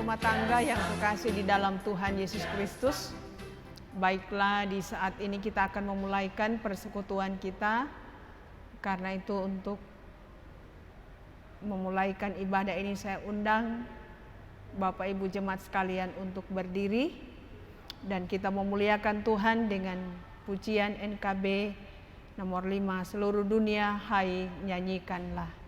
rumah tangga yang terkasih di dalam Tuhan Yesus Kristus. Baiklah, di saat ini kita akan memulaikan persekutuan kita. Karena itu untuk memulaikan ibadah ini saya undang Bapak Ibu jemaat sekalian untuk berdiri dan kita memuliakan Tuhan dengan pujian NKB nomor 5, seluruh dunia hai nyanyikanlah.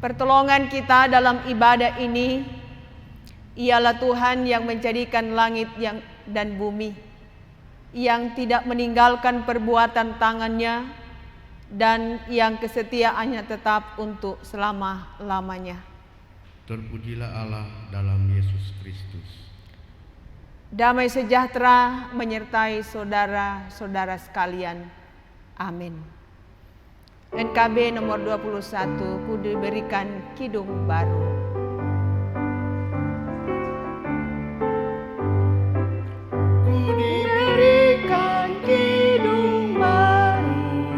Pertolongan kita dalam ibadah ini ialah Tuhan yang menjadikan langit dan bumi, yang tidak meninggalkan perbuatan tangannya dan yang kesetiaannya tetap untuk selama-lamanya. Terpujilah Allah dalam Yesus Kristus. Damai sejahtera menyertai saudara-saudara sekalian. Amin. NKB nomor 21, ku diberikan kidung baru. Ku diberikan kidung baru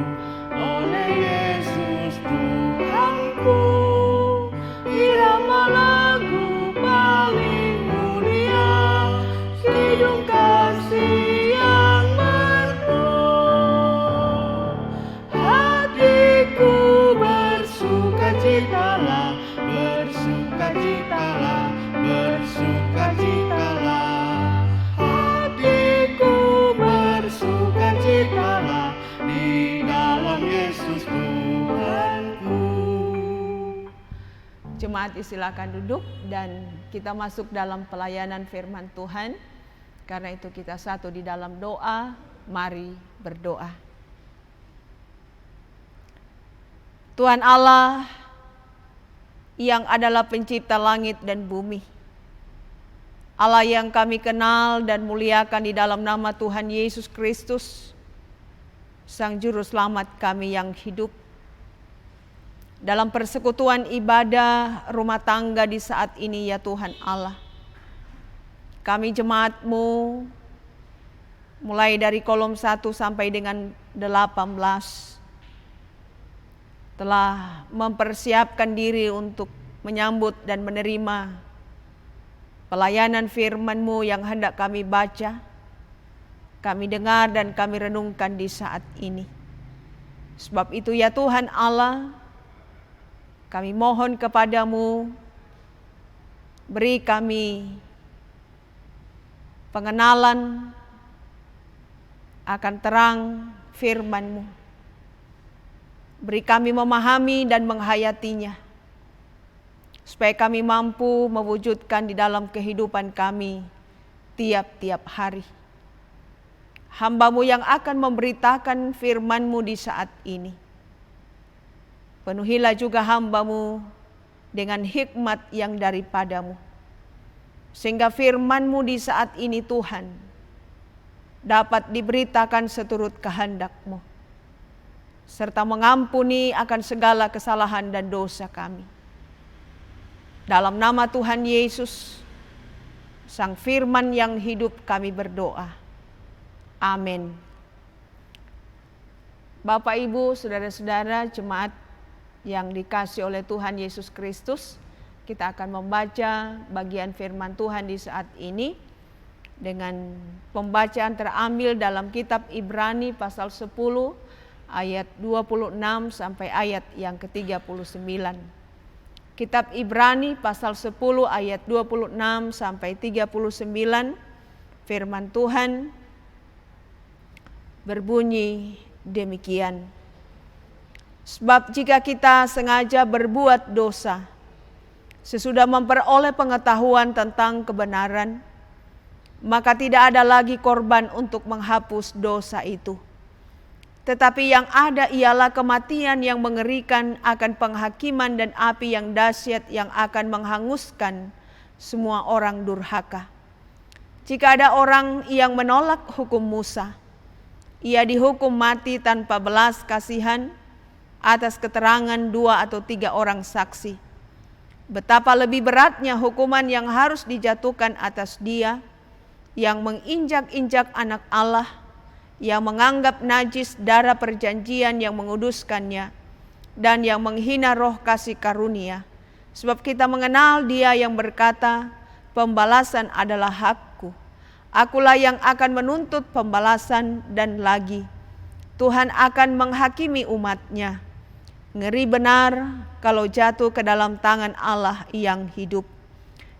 oleh Yesus Tuhanku, irama lagu paling mulia, kidung kasih yang merdu. Hatiku bersukacitalah, bersukacitalah, bersukacitalah. Hatiku bersukacitalah di dalam Yesus Tuhanku. Jemaat silakan duduk dan kita masuk dalam pelayanan firman Tuhan. Karena itu kita satu di dalam doa, mari berdoa. Tuhan Allah yang adalah pencipta langit dan bumi, Allah yang kami kenal dan muliakan di dalam nama Tuhan Yesus Kristus, Sang Juru Selamat kami yang hidup. Dalam persekutuan ibadah rumah tangga di saat ini ya Tuhan Allah, kami jemaat-Mu mulai dari kolom 1 sampai dengan 18 telah mempersiapkan diri untuk menyambut dan menerima pelayanan firman-Mu yang hendak kami baca, kami dengar dan kami renungkan di saat ini. Sebab itu ya Tuhan Allah, kami mohon kepadamu, beri kami pengenalan akan terang firman-Mu. Beri kami memahami dan menghayatinya, supaya kami mampu mewujudkan di dalam kehidupan kami tiap-tiap hari. Hamba-Mu yang akan memberitakan firman-Mu di saat ini. Penuhilah juga hamba-Mu dengan hikmat yang daripada-Mu, sehingga firman-Mu di saat ini Tuhan dapat diberitakan seturut kehendak-Mu, serta mengampuni akan segala kesalahan dan dosa kami. Dalam nama Tuhan Yesus, Sang Firman yang hidup kami berdoa. Amin. Bapak, Ibu, saudara-saudara, jemaat yang dikasihi oleh Tuhan Yesus Kristus, kita akan membaca bagian firman Tuhan di saat ini dengan pembacaan terambil dalam kitab Ibrani pasal 10 ayat 26 sampai ayat yang ke-39. Kitab Ibrani pasal 10 ayat 26 sampai 39, firman Tuhan berbunyi demikian. Sebab jika kita sengaja berbuat dosa, sesudah memperoleh pengetahuan tentang kebenaran, maka tidak ada lagi korban untuk menghapus dosa itu. Tetapi yang ada ialah kematian yang mengerikan akan penghakiman dan api yang dahsyat yang akan menghanguskan semua orang durhaka. Jika ada orang yang menolak hukum Musa, ia dihukum mati tanpa belas kasihan atas keterangan 2 atau 3 orang saksi. Betapa lebih beratnya hukuman yang harus dijatuhkan atas dia yang menginjak-injak anak Allah, yang menganggap najis darah perjanjian yang menguduskannya, dan yang menghina roh kasih karunia. Sebab kita mengenal dia yang berkata, pembalasan adalah hakku. Akulah yang akan menuntut pembalasan, dan lagi, Tuhan akan menghakimi umatnya. Ngeri benar kalau jatuh ke dalam tangan Allah yang hidup.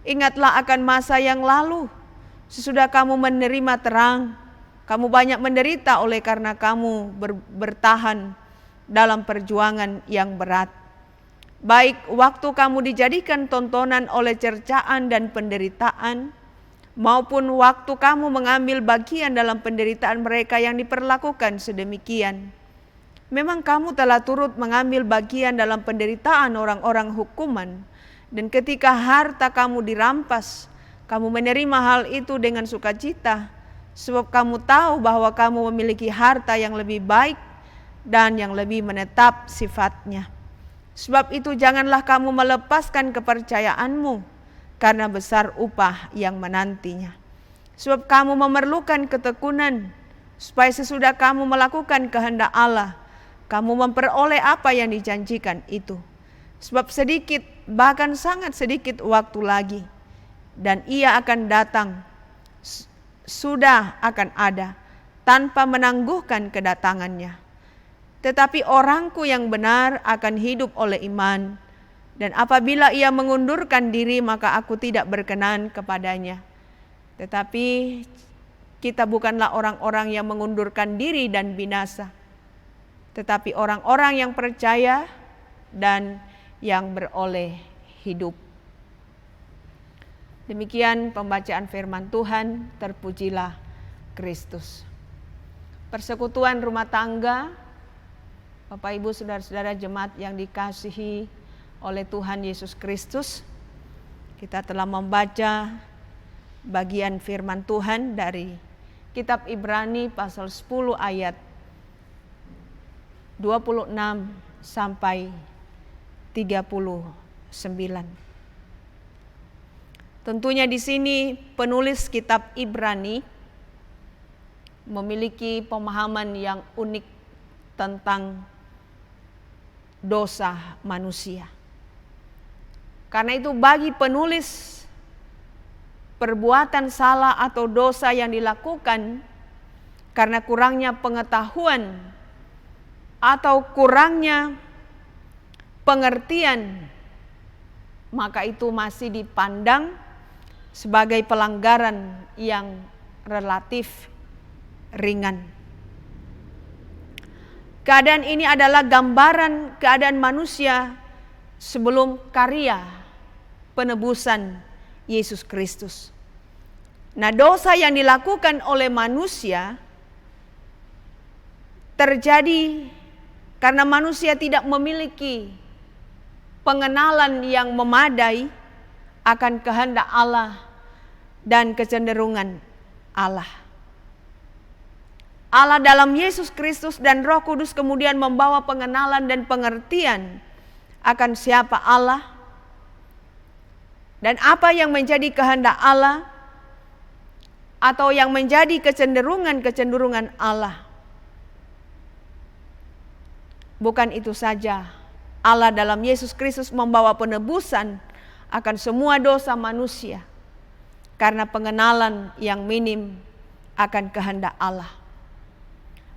Ingatlah akan masa yang lalu, sesudah kamu menerima terang, kamu banyak menderita oleh karena kamu bertahan dalam perjuangan yang berat. Baik waktu kamu dijadikan tontonan oleh cercaan dan penderitaan, maupun waktu kamu mengambil bagian dalam penderitaan mereka yang diperlakukan sedemikian. Memang kamu telah turut mengambil bagian dalam penderitaan orang-orang hukuman, dan ketika harta kamu dirampas, kamu menerima hal itu dengan sukacita, sebab kamu tahu bahwa kamu memiliki harta yang lebih baik dan yang lebih menetap sifatnya. Sebab itu janganlah kamu melepaskan kepercayaanmu, karena besar upah yang menantinya. Sebab kamu memerlukan ketekunan, supaya sesudah kamu melakukan kehendak Allah, kamu memperoleh apa yang dijanjikan itu. Sebab sedikit, bahkan sangat sedikit waktu lagi, dan ia akan datang, sudah akan ada, tanpa menangguhkan kedatangannya. Tetapi orangku yang benar akan hidup oleh iman, dan apabila ia mengundurkan diri, maka aku tidak berkenan kepadanya. Tetapi kita bukanlah orang-orang yang mengundurkan diri dan binasa, tetapi orang-orang yang percaya dan yang beroleh hidup. Demikian pembacaan firman Tuhan, terpujilah Kristus. Persekutuan rumah tangga, Bapak Ibu saudara-saudara jemaat yang dikasihi oleh Tuhan Yesus Kristus, kita telah membaca bagian firman Tuhan dari kitab Ibrani pasal 10 ayat 26 sampai 39. Tentunya di sini penulis kitab Ibrani memiliki pemahaman yang unik tentang dosa manusia. Karena itu bagi penulis, perbuatan salah atau dosa yang dilakukan karena kurangnya pengetahuan atau kurangnya pengertian, maka itu masih dipandang sebagai pelanggaran yang relatif ringan. Keadaan ini adalah gambaran keadaan manusia sebelum karya penebusan Yesus Kristus. Nah, dosa yang dilakukan oleh manusia terjadi karena manusia tidak memiliki pengenalan yang memadai akan kehendak Allah dan kecenderungan Allah. Allah dalam Yesus Kristus dan Roh Kudus kemudian membawa pengenalan dan pengertian akan siapa Allah dan apa yang menjadi kehendak Allah atau yang menjadi kecenderungan Allah. Bukan itu saja, Allah dalam Yesus Kristus membawa penebusan akan semua dosa manusia karena pengenalan yang minim akan kehendak Allah.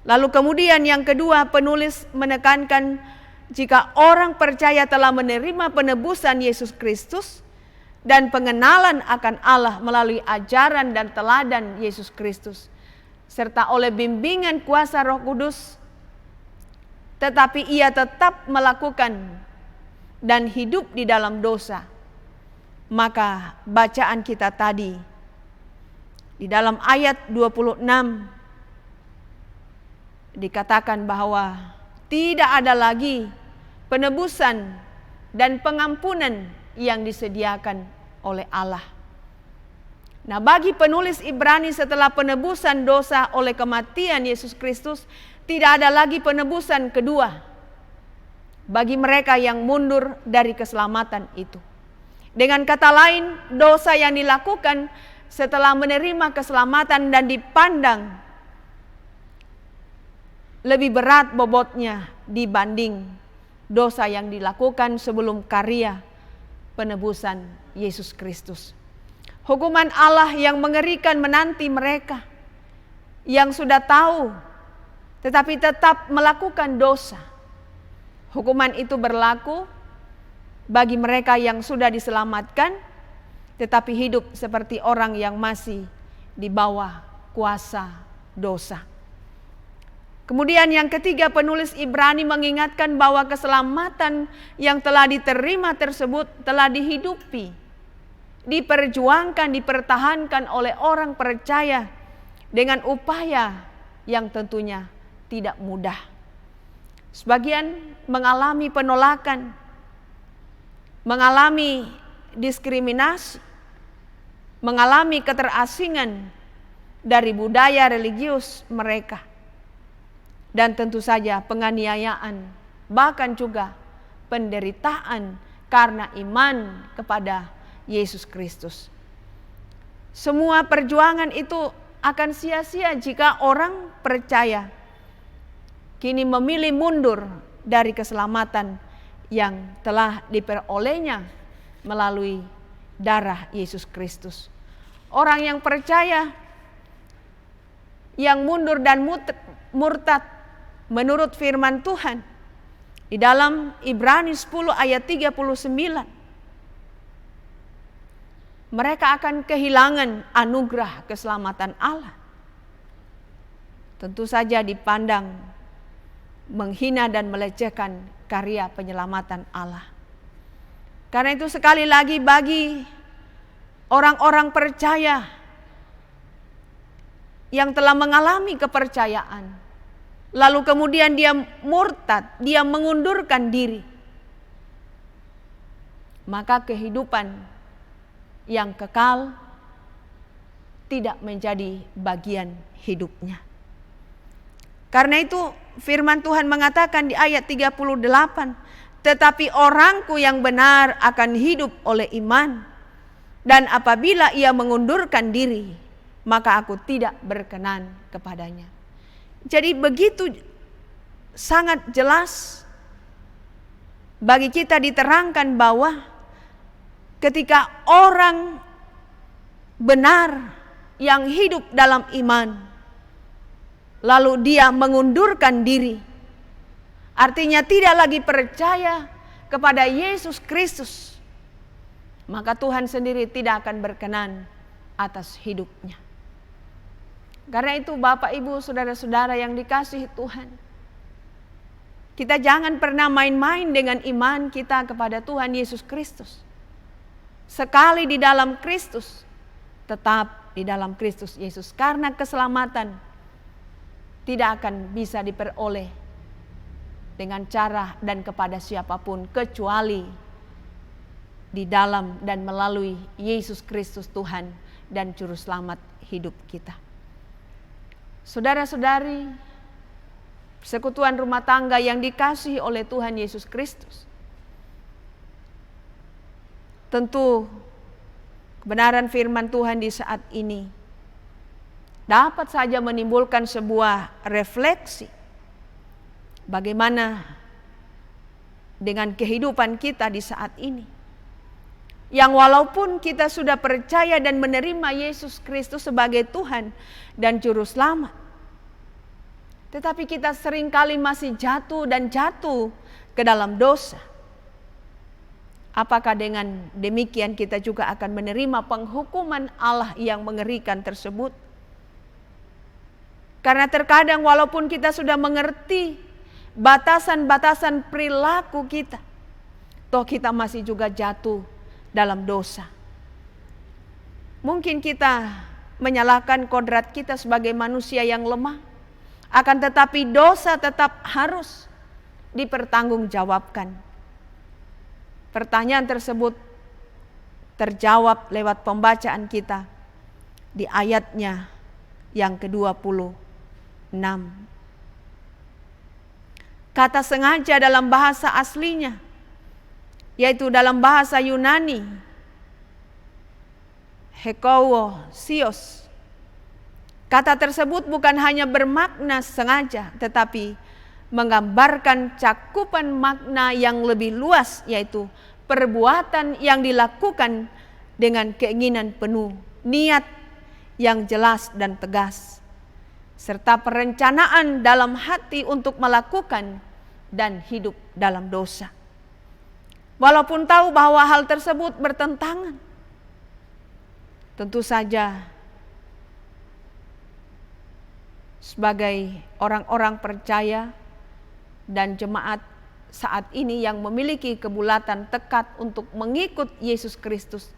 Lalu kemudian yang kedua, penulis menekankan jika orang percaya telah menerima penebusan Yesus Kristus dan pengenalan akan Allah melalui ajaran dan teladan Yesus Kristus, serta oleh bimbingan kuasa Roh Kudus, tetapi ia tetap melakukan dan hidup di dalam dosa, maka bacaan kita tadi Di dalam ayat 26 dikatakan bahwa tidak ada lagi penebusan dan pengampunan yang disediakan oleh Allah. Nah, bagi penulis Ibrani, setelah penebusan dosa oleh kematian Yesus Kristus, tidak ada lagi penebusan kedua bagi mereka yang mundur dari keselamatan itu. Dengan kata lain, dosa yang dilakukan setelah menerima keselamatan dan dipandang lebih berat bobotnya dibanding dosa yang dilakukan sebelum karya penebusan Yesus Kristus. Hukuman Allah yang mengerikan menanti mereka yang sudah tahu tetapi tetap melakukan dosa. Hukuman itu berlaku bagi mereka yang sudah diselamatkan tetapi hidup seperti orang yang masih di bawah kuasa dosa. Kemudian yang ketiga, penulis Ibrani mengingatkan bahwa keselamatan yang telah diterima tersebut telah dihidupi, diperjuangkan, dipertahankan oleh orang percaya dengan upaya yang tentunya tidak mudah. Sebagian mengalami penolakan, mengalami diskriminasi, mengalami keterasingan dari budaya religius mereka. Dan tentu saja penganiayaan, bahkan juga penderitaan karena iman kepada Yesus Kristus. Semua perjuangan itu akan sia-sia jika orang percaya kini memilih mundur dari keselamatan yang telah diperolehnya melalui darah Yesus Kristus. Orang yang percaya yang mundur dan murtad menurut firman Tuhan di dalam Ibrani 10 ayat 39, mereka akan kehilangan anugerah keselamatan Allah. Tentu saja dipandang menghina dan melecehkan karya penyelamatan Allah. Karena itu sekali lagi bagi orang-orang percaya yang telah mengalami kepercayaan, lalu kemudian dia murtad, dia mengundurkan diri, maka kehidupan yang kekal tidak menjadi bagian hidupnya. Karena itu firman Tuhan mengatakan di ayat 38, tetapi orangku yang benar akan hidup oleh iman, dan apabila ia mengundurkan diri, maka aku tidak berkenan kepadanya. Jadi begitu sangat jelas bagi kita diterangkan bahwa ketika orang benar yang hidup dalam iman, lalu dia mengundurkan diri, artinya tidak lagi percaya kepada Yesus Kristus, maka Tuhan sendiri tidak akan berkenan atas hidupnya. Karena itu Bapak Ibu saudara-saudara yang dikasihi Tuhan, kita jangan pernah main-main dengan iman kita kepada Tuhan Yesus Kristus. Sekali di dalam Kristus, tetap di dalam Kristus Yesus. Karena keselamatan tidak akan bisa diperoleh dengan cara dan kepada siapapun kecuali di dalam dan melalui Yesus Kristus Tuhan dan Juru Selamat hidup kita. Saudara-saudari, persekutuan rumah tangga yang dikasihi oleh Tuhan Yesus Kristus, tentu kebenaran firman Tuhan di saat ini dapat saja menimbulkan sebuah refleksi bagaimana dengan kehidupan kita di saat ini, yang walaupun kita sudah percaya dan menerima Yesus Kristus sebagai Tuhan dan Juru Selamat, tetapi kita seringkali masih jatuh ke dalam dosa. Apakah dengan demikian kita juga akan menerima penghukuman Allah yang mengerikan tersebut? Karena terkadang walaupun kita sudah mengerti batasan-batasan perilaku kita, toh kita masih juga jatuh dalam dosa. Mungkin kita menyalahkan kodrat kita sebagai manusia yang lemah. Akan tetapi dosa tetap harus dipertanggungjawabkan. Pertanyaan tersebut terjawab lewat pembacaan kita di ayatnya yang ke-26. Kata sengaja dalam bahasa aslinya, yaitu dalam bahasa Yunani, hekousios. Kata tersebut bukan hanya bermakna sengaja, tetapi menggambarkan cakupan makna yang lebih luas, yaitu perbuatan yang dilakukan dengan keinginan penuh, niat yang jelas dan tegas, serta perencanaan dalam hati untuk melakukan dan hidup dalam dosa. Walaupun tahu bahwa hal tersebut bertentangan, tentu saja sebagai orang-orang percaya dan jemaat saat ini yang memiliki kebulatan tekad untuk mengikut Yesus Kristus,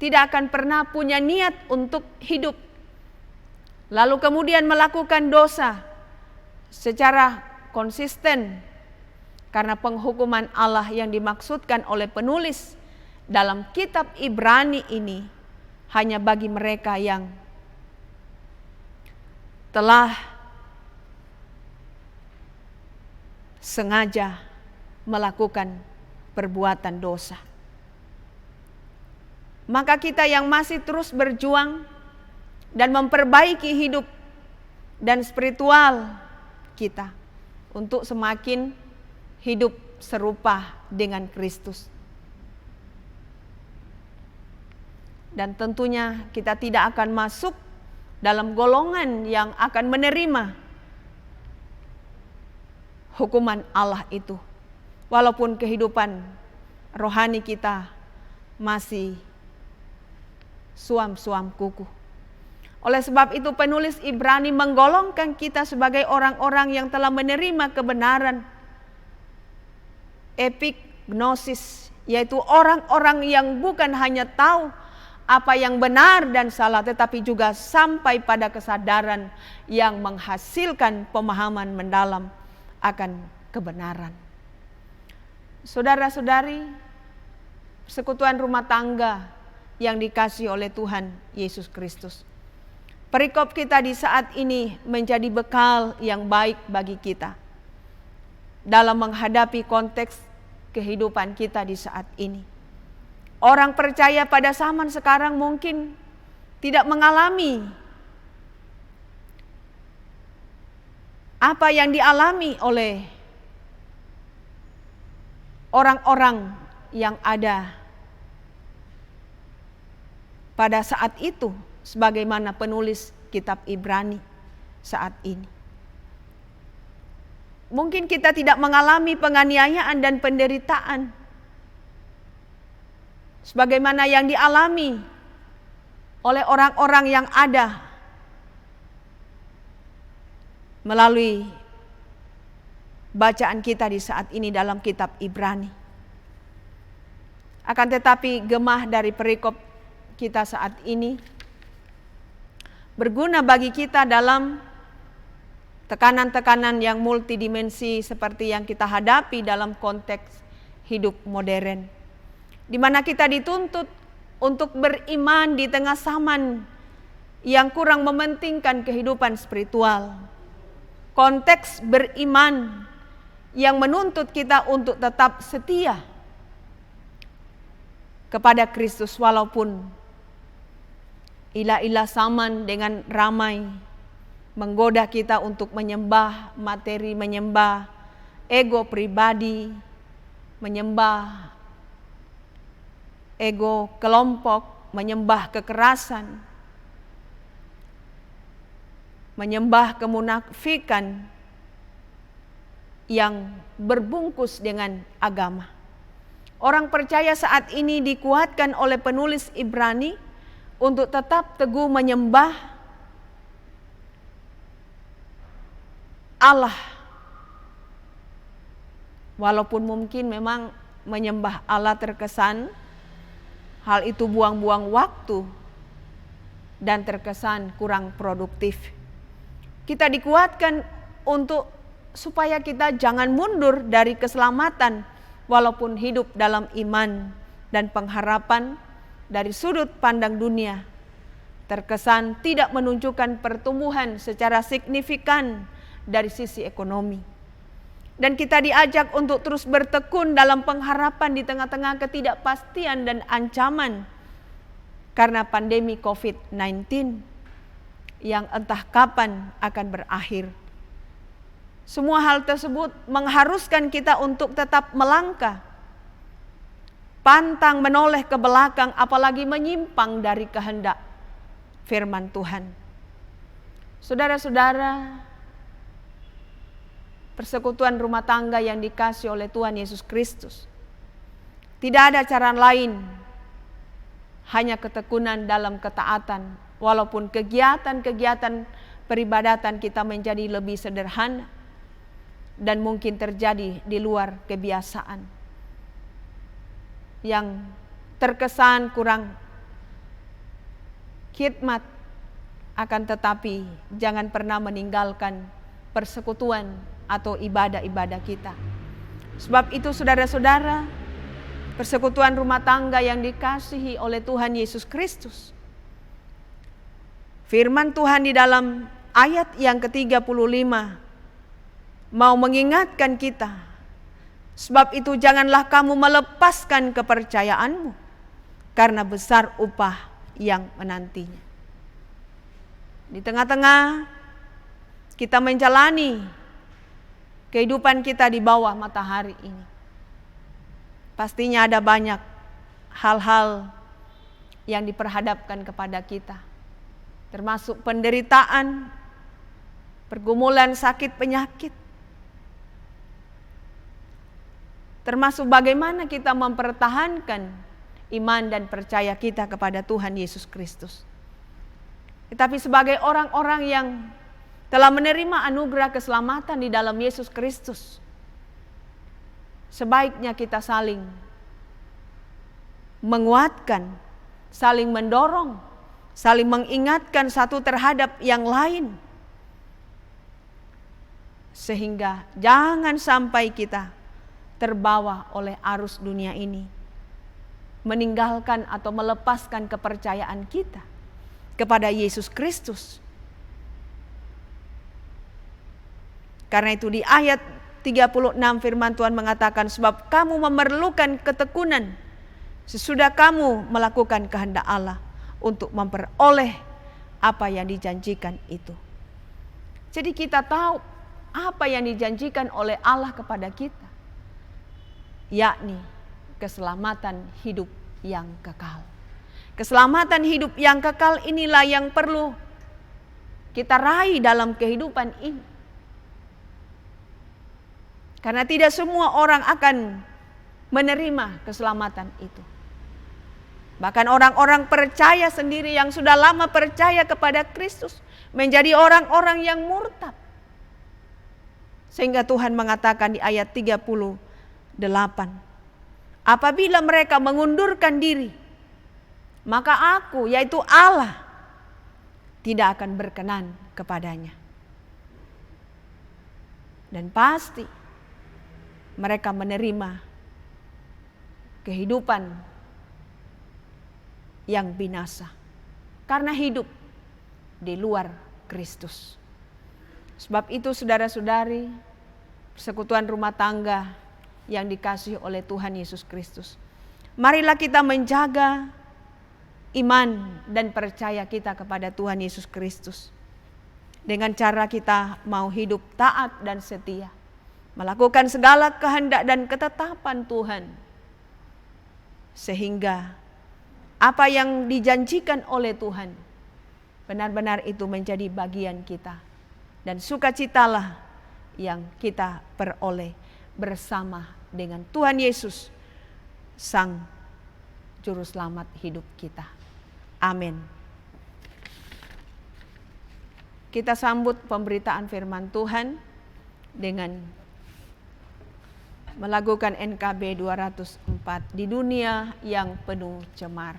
tidak akan pernah punya niat untuk hidup lalu kemudian melakukan dosa secara konsisten, karena penghukuman Allah yang dimaksudkan oleh penulis dalam kitab Ibrani ini hanya bagi mereka yang telah sengaja melakukan perbuatan dosa. Maka kita yang masih terus berjuang dan memperbaiki hidup dan spiritual kita untuk semakin hidup serupa dengan Kristus. Dan tentunya kita tidak akan masuk dalam golongan yang akan menerima hukuman Allah itu, walaupun kehidupan rohani kita masih suam-suam kuku. Oleh sebab itu penulis Ibrani menggolongkan kita sebagai orang-orang yang telah menerima kebenaran epignosis, yaitu orang-orang yang bukan hanya tahu apa yang benar dan salah, tetapi juga sampai pada kesadaran yang menghasilkan pemahaman mendalam akan kebenaran. Saudara-saudari, persekutuan rumah tangga yang dikasihi oleh Tuhan Yesus Kristus, perikop kita di saat ini menjadi bekal yang baik bagi kita dalam menghadapi konteks kehidupan kita di saat ini. Orang percaya pada zaman sekarang mungkin tidak mengalami apa yang dialami oleh orang-orang yang ada pada saat itu, sebagaimana penulis kitab Ibrani saat ini. Mungkin kita tidak mengalami penganiayaan dan penderitaan sebagaimana yang dialami oleh orang-orang yang ada melalui bacaan kita di saat ini dalam kitab Ibrani. Akan tetapi gemah dari perikop kita saat ini berguna bagi kita dalam tekanan-tekanan yang multidimensi seperti yang kita hadapi dalam konteks hidup modern, di mana kita dituntut untuk beriman di tengah zaman yang kurang mementingkan kehidupan spiritual. Konteks beriman yang menuntut kita untuk tetap setia kepada Kristus walaupun ilah-ilah zaman dengan ramai menggoda kita untuk menyembah materi, menyembah ego pribadi, menyembah ego kelompok, menyembah kekerasan, menyembah kemunafikan yang berbungkus dengan agama. Orang percaya saat ini dikuatkan oleh penulis Ibrani untuk tetap teguh menyembah Allah. Walaupun mungkin memang menyembah Allah terkesan hal itu buang-buang waktu, dan terkesan kurang produktif. Kita dikuatkan supaya kita jangan mundur dari keselamatan walaupun hidup dalam iman dan pengharapan dari sudut pandang dunia terkesan tidak menunjukkan pertumbuhan secara signifikan dari sisi ekonomi. Dan kita diajak untuk terus bertekun dalam pengharapan di tengah-tengah ketidakpastian dan ancaman karena pandemi COVID-19 yang entah kapan akan berakhir. Semua hal tersebut mengharuskan kita untuk tetap melangkah, pantang menoleh ke belakang, apalagi menyimpang dari kehendak firman Tuhan. Saudara-saudara, persekutuan rumah tangga yang dikasih oleh Tuhan Yesus Kristus, tidak ada cara lain, hanya ketekunan dalam ketaatan. Walaupun kegiatan-kegiatan peribadatan kita menjadi lebih sederhana dan mungkin terjadi di luar kebiasaan yang terkesan kurang khidmat, akan tetapi jangan pernah meninggalkan persekutuan atau ibadah-ibadah kita. Sebab itu saudara-saudara, persekutuan rumah tangga yang dikasihi oleh Tuhan Yesus Kristus, firman Tuhan di dalam ayat yang ke-35 mau mengingatkan kita, sebab itu janganlah kamu melepaskan kepercayaanmu, karena besar upah yang menantinya. Di tengah-tengah kita menjalani kehidupan kita di bawah matahari ini, pastinya ada banyak hal-hal yang diperhadapkan kepada kita, termasuk penderitaan, pergumulan sakit penyakit, termasuk bagaimana kita mempertahankan iman dan percaya kita kepada Tuhan Yesus Kristus. Tetapi sebagai orang-orang yang telah menerima anugerah keselamatan di dalam Yesus Kristus, sebaiknya kita saling menguatkan, saling mendorong, saling mengingatkan satu terhadap yang lain, sehingga jangan sampai kita terbawa oleh arus dunia ini, meninggalkan atau melepaskan kepercayaan kita kepada Yesus Kristus. Karena itu di ayat 36 firman Tuhan mengatakan, sebab kamu memerlukan ketekunan sesudah kamu melakukan kehendak Allah untuk memperoleh apa yang dijanjikan itu. Jadi kita tahu apa yang dijanjikan oleh Allah kepada kita, yakni keselamatan hidup yang kekal. Keselamatan hidup yang kekal inilah yang perlu kita raih dalam kehidupan ini. Karena tidak semua orang akan menerima keselamatan itu. Bahkan orang-orang percaya sendiri yang sudah lama percaya kepada Kristus menjadi orang-orang yang murtad. Sehingga Tuhan mengatakan di ayat 38, apabila mereka mengundurkan diri, maka aku, yaitu Allah, tidak akan berkenan kepadanya. Dan pasti mereka menerima kehidupan yang binasa karena hidup di luar Kristus. Sebab itu saudara-saudari, persekutuan rumah tangga yang dikasihi oleh Tuhan Yesus Kristus, marilah kita menjaga iman dan percaya kita kepada Tuhan Yesus Kristus dengan cara kita mau hidup taat dan setia, melakukan segala kehendak dan ketetapan Tuhan, sehingga apa yang dijanjikan oleh Tuhan benar-benar itu menjadi bagian kita, dan sukacitalah yang kita peroleh bersama dengan Tuhan Yesus, Sang Juru Selamat hidup kita. Amin. Kita sambut pemberitaan firman Tuhan dengan melakukan NKB 204, di dunia yang penuh cemar.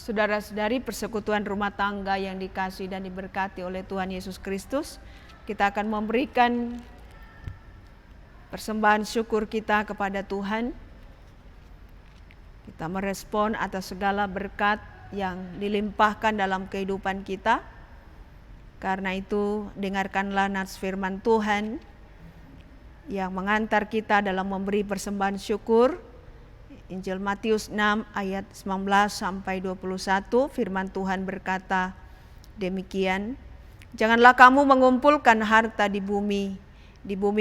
Saudara-saudari, persekutuan rumah tangga yang dikasihi dan diberkati oleh Tuhan Yesus Kristus, kita akan memberikan persembahan syukur kita kepada Tuhan. Kita merespon atas segala berkat yang dilimpahkan dalam kehidupan kita. Karena itu, dengarkanlah nats firman Tuhan yang mengantar kita dalam memberi persembahan syukur. Injil Matius 6 ayat 19 sampai 21, firman Tuhan berkata demikian. Janganlah kamu mengumpulkan harta di bumi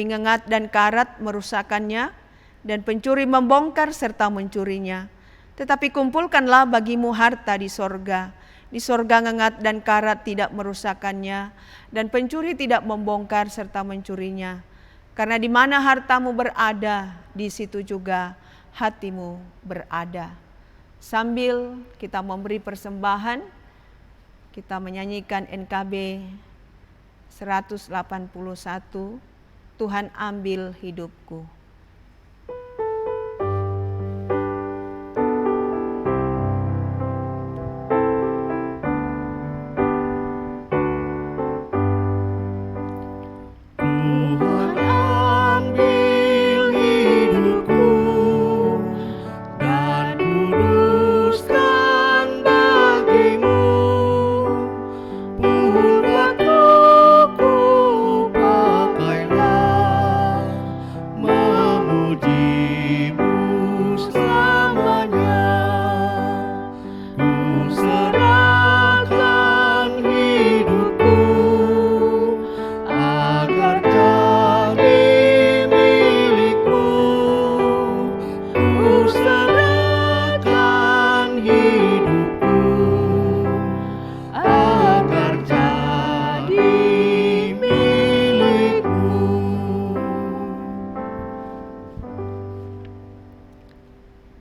ngengat dan karat merusakkannya, dan pencuri membongkar serta mencurinya. Tetapi kumpulkanlah bagimu harta di sorga. Di sorga ngengat dan karat tidak merusakkannya, dan pencuri tidak membongkar serta mencurinya. Karena di mana hartamu berada, di situ juga hatimu berada. Sambil kita memberi persembahan, kita menyanyikan NKB 181, Tuhan ambil hidupku.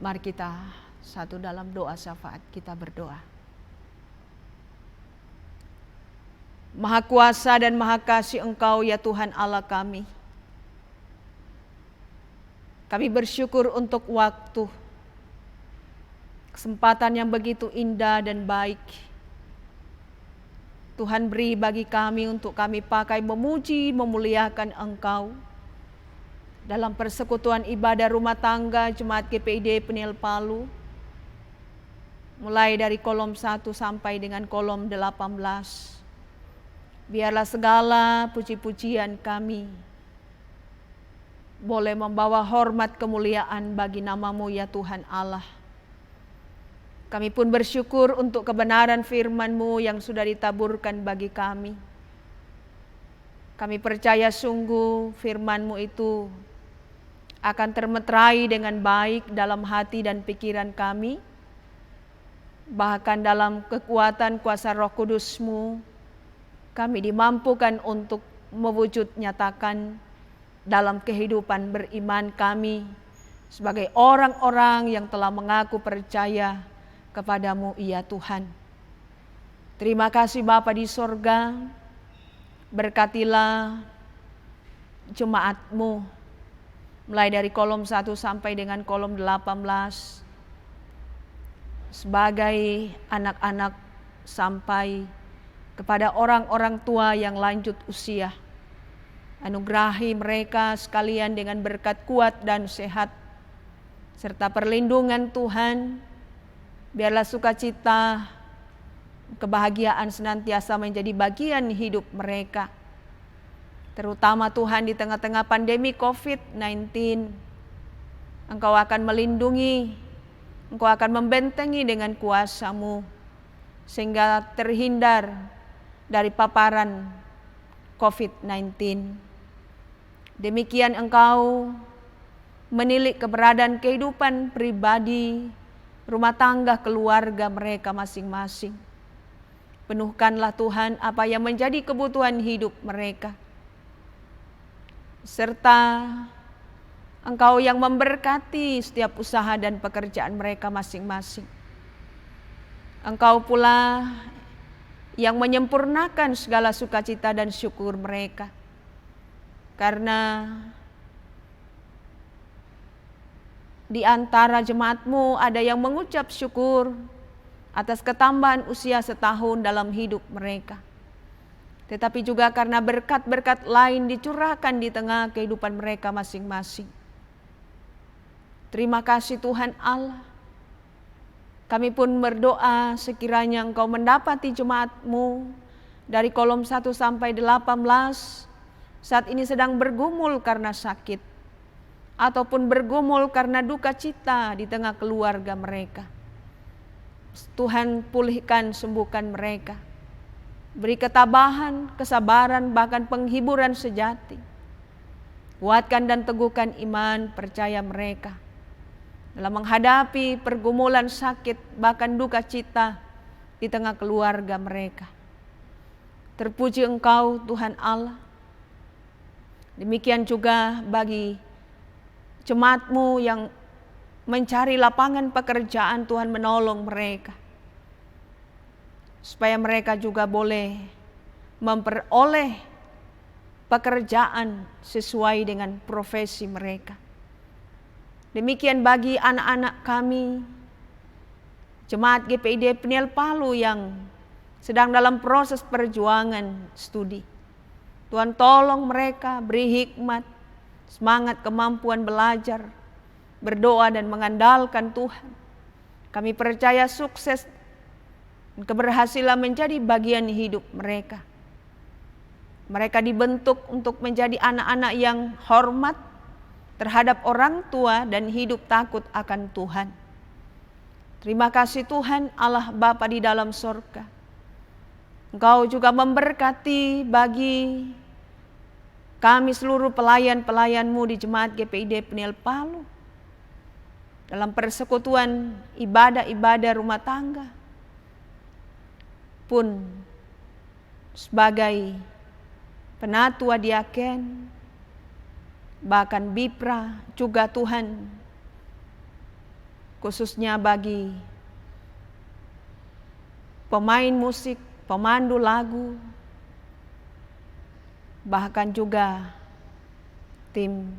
Mari kita satu dalam doa syafaat, kita berdoa. Maha kuasa dan maha kasih Engkau ya Tuhan Allah kami. Kami bersyukur untuk waktu, kesempatan yang begitu indah dan baik Tuhan beri bagi kami untuk kami pakai memuji, memuliakan Engkau dalam persekutuan ibadah rumah tangga Jemaat GPID Penil Palu, mulai dari kolom 1 sampai dengan kolom 18. Biarlah segala puji-pujian kami boleh membawa hormat kemuliaan bagi nama-Mu ya Tuhan Allah. Kami pun bersyukur untuk kebenaran firman-Mu yang sudah ditaburkan bagi kami. Kami percaya sungguh firman-Mu itu akan termeterai dengan baik dalam hati dan pikiran kami. Bahkan dalam kekuatan kuasa Roh Kudus-Mu, kami dimampukan untuk mewujud nyatakan dalam kehidupan beriman kami sebagai orang-orang yang telah mengaku percaya kepada-Mu ya Tuhan. Terima kasih Bapa di sorga, berkatilah jemaat-Mu mulai dari kolom 1 sampai dengan kolom 18 sebagai anak-anak sampai kepada orang-orang tua yang lanjut usia. Anugerahi mereka sekalian dengan berkat kuat dan sehat serta perlindungan Tuhan. Biarlah sukacita, kebahagiaan senantiasa menjadi bagian hidup mereka. Terutama Tuhan di tengah-tengah pandemi COVID-19, Engkau akan melindungi, Engkau akan membentengi dengan kuasa-Mu, sehingga terhindar dari paparan COVID-19. Demikian Engkau menilik keberadaan kehidupan pribadi, rumah tangga, keluarga mereka masing-masing. Penuhkanlah Tuhan apa yang menjadi kebutuhan hidup mereka. Serta Engkau yang memberkati setiap usaha dan pekerjaan mereka masing-masing. Engkau pula yang menyempurnakan segala sukacita dan syukur mereka. Karena di antara jemaat-Mu ada yang mengucap syukur, atas ketambahan usia setahun dalam hidup mereka. Tetapi juga karena berkat-berkat lain dicurahkan di tengah kehidupan mereka masing-masing. Terima kasih Tuhan Allah. Kami pun berdoa sekiranya Engkau mendapati jemaat-Mu dari kolom 1 sampai 18 saat ini sedang bergumul karena sakit ataupun bergumul karena duka cita di tengah keluarga mereka. Tuhan pulihkan, sembuhkan mereka. Beri ketabahan, kesabaran, bahkan penghiburan sejati. Kuatkan dan teguhkan iman percaya mereka dalam menghadapi pergumulan sakit, bahkan duka cita di tengah keluarga mereka. Terpuji Engkau Tuhan Allah. Demikian juga bagi jemaat-Mu yang mencari lapangan pekerjaan, Tuhan menolong mereka. Supaya mereka juga boleh memperoleh pekerjaan sesuai dengan profesi mereka. Demikian bagi anak-anak kami, Jemaat GPID Peniel Palu yang sedang dalam proses perjuangan studi. Tuhan tolong mereka, beri hikmat, semangat, kemampuan belajar, berdoa dan mengandalkan Tuhan. Kami percaya sukses dan keberhasilan menjadi bagian hidup mereka. Mereka dibentuk untuk menjadi anak-anak yang hormat terhadap orang tua dan hidup takut akan Tuhan. Terima kasih Tuhan Allah Bapa di dalam surga. Engkau juga memberkati bagi kami seluruh pelayan-pelayan-Mu di Jemaat GPID Peniel Palu. Dalam persekutuan ibadah-ibadah rumah tangga. Pun sebagai penatua diaken, bahkan Bipra juga Tuhan, khususnya bagi pemain musik, pemandu lagu, bahkan juga tim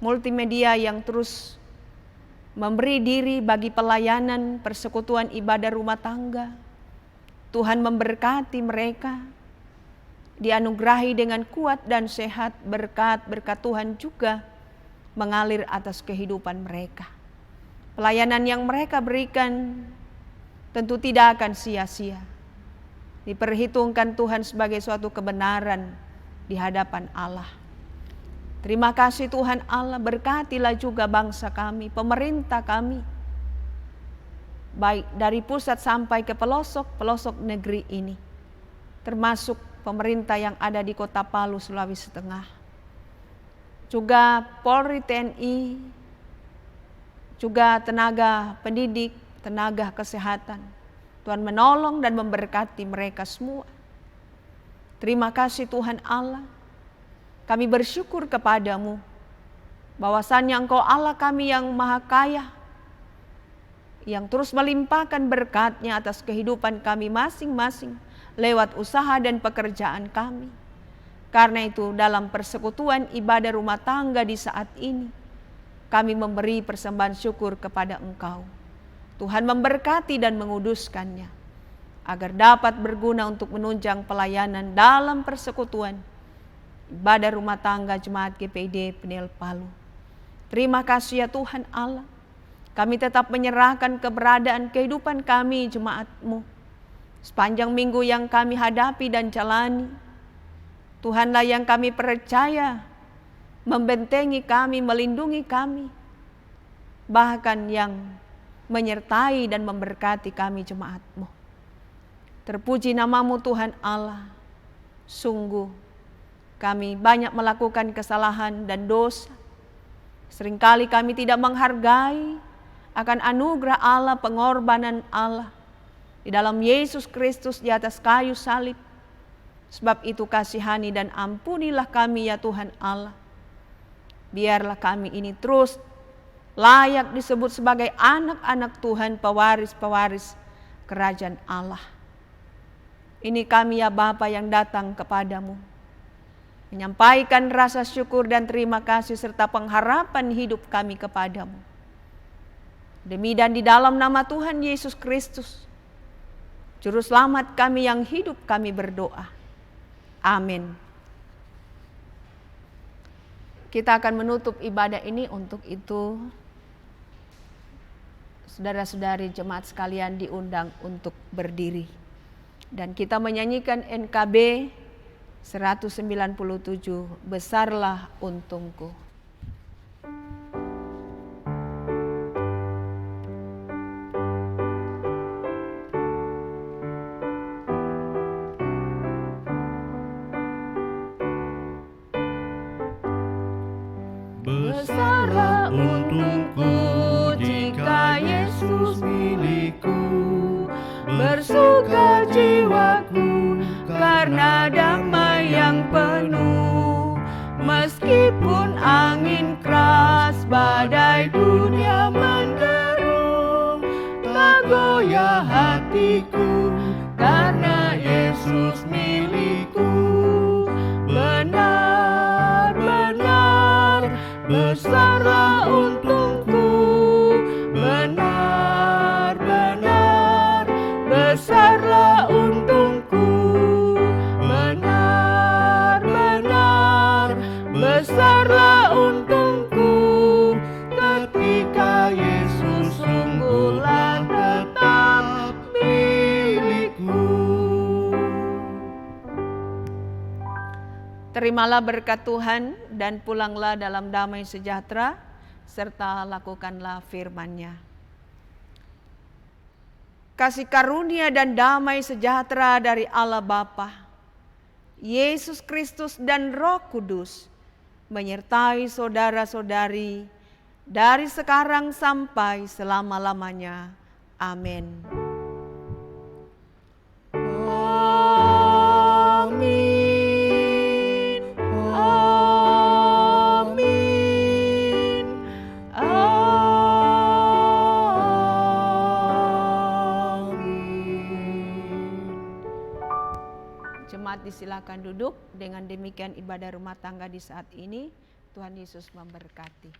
multimedia yang terus memberi diri bagi pelayanan persekutuan ibadah rumah tangga. Tuhan memberkati mereka, dianugerahi dengan kuat dan sehat, berkat Tuhan juga mengalir atas kehidupan mereka. Pelayanan yang mereka berikan tentu tidak akan sia-sia. Diperhitungkan Tuhan sebagai suatu kebenaran di hadapan Allah. Terima kasih Tuhan Allah, berkatilah juga bangsa kami, pemerintah kami, baik dari pusat sampai ke pelosok-pelosok negeri ini, termasuk pemerintah yang ada di Kota Palu, Sulawesi Tengah. Juga Polri, TNI, juga tenaga pendidik, tenaga kesehatan. Tuhan menolong dan memberkati mereka semua. Terima kasih Tuhan Allah. Kami bersyukur kepadamu bahwasannya Engkau Allah kami yang maha kaya, yang terus melimpahkan berkat-Nya atas kehidupan kami masing-masing lewat usaha dan pekerjaan kami. Karena itu dalam persekutuan ibadah rumah tangga di saat ini, kami memberi persembahan syukur kepada Engkau. Tuhan memberkati dan menguduskannya, agar dapat berguna untuk menunjang pelayanan dalam persekutuan ibadah rumah tangga Jemaat GPID Peniel Palu. Terima kasih ya Tuhan Allah. Kami tetap menyerahkan keberadaan kehidupan kami jemaat-Mu sepanjang minggu yang kami hadapi dan jalani. Tuhanlah yang kami percaya membentengi kami, melindungi kami, bahkan yang menyertai dan memberkati kami jemaat-Mu. Terpuji nama-Mu Tuhan Allah. Sungguh kami banyak melakukan kesalahan dan dosa. Seringkali kami tidak menghargai akan anugerah Allah, pengorbanan Allah di dalam Yesus Kristus di atas kayu salib. Sebab itu kasihani dan ampunilah kami ya Tuhan Allah. Biarlah kami ini terus layak disebut sebagai anak-anak Tuhan, pewaris-pewaris kerajaan Allah. Ini kami ya Bapa yang datang kepadamu, menyampaikan rasa syukur dan terima kasih serta pengharapan hidup kami kepadamu. Demi dan di dalam nama Tuhan Yesus Kristus, Juru selamat kami yang hidup, kami berdoa. Amin. Kita akan menutup ibadah ini, untuk itu saudara-saudari jemaat sekalian diundang untuk berdiri. Dan kita menyanyikan NKB 197, Besarlah Untungku. Besarlah untungku jika Yesus milikku, bersuka jiwaku karena damai yang penuh. Meskipun angin keras, badai dunia menderu, tak goyah hatiku karena Yesus milikku. Benar-benar besarlah untungku, benar-benar besarlah untungku, benar-benar besarlah untungku, ketika Yesus sungguhlah tetap milikku. Terimalah berkat Tuhan dan pulanglah dalam damai sejahtera, serta lakukanlah firman-Nya. Kasih karunia dan damai sejahtera dari Allah Bapa, Yesus Kristus dan Roh Kudus menyertai saudara-saudari dari sekarang sampai selama-lamanya. Amin. Amin. Amin. Amin. Jemaat disilakan duduk. Dengan demikian ibadah rumah tangga di saat ini, Tuhan Yesus memberkati.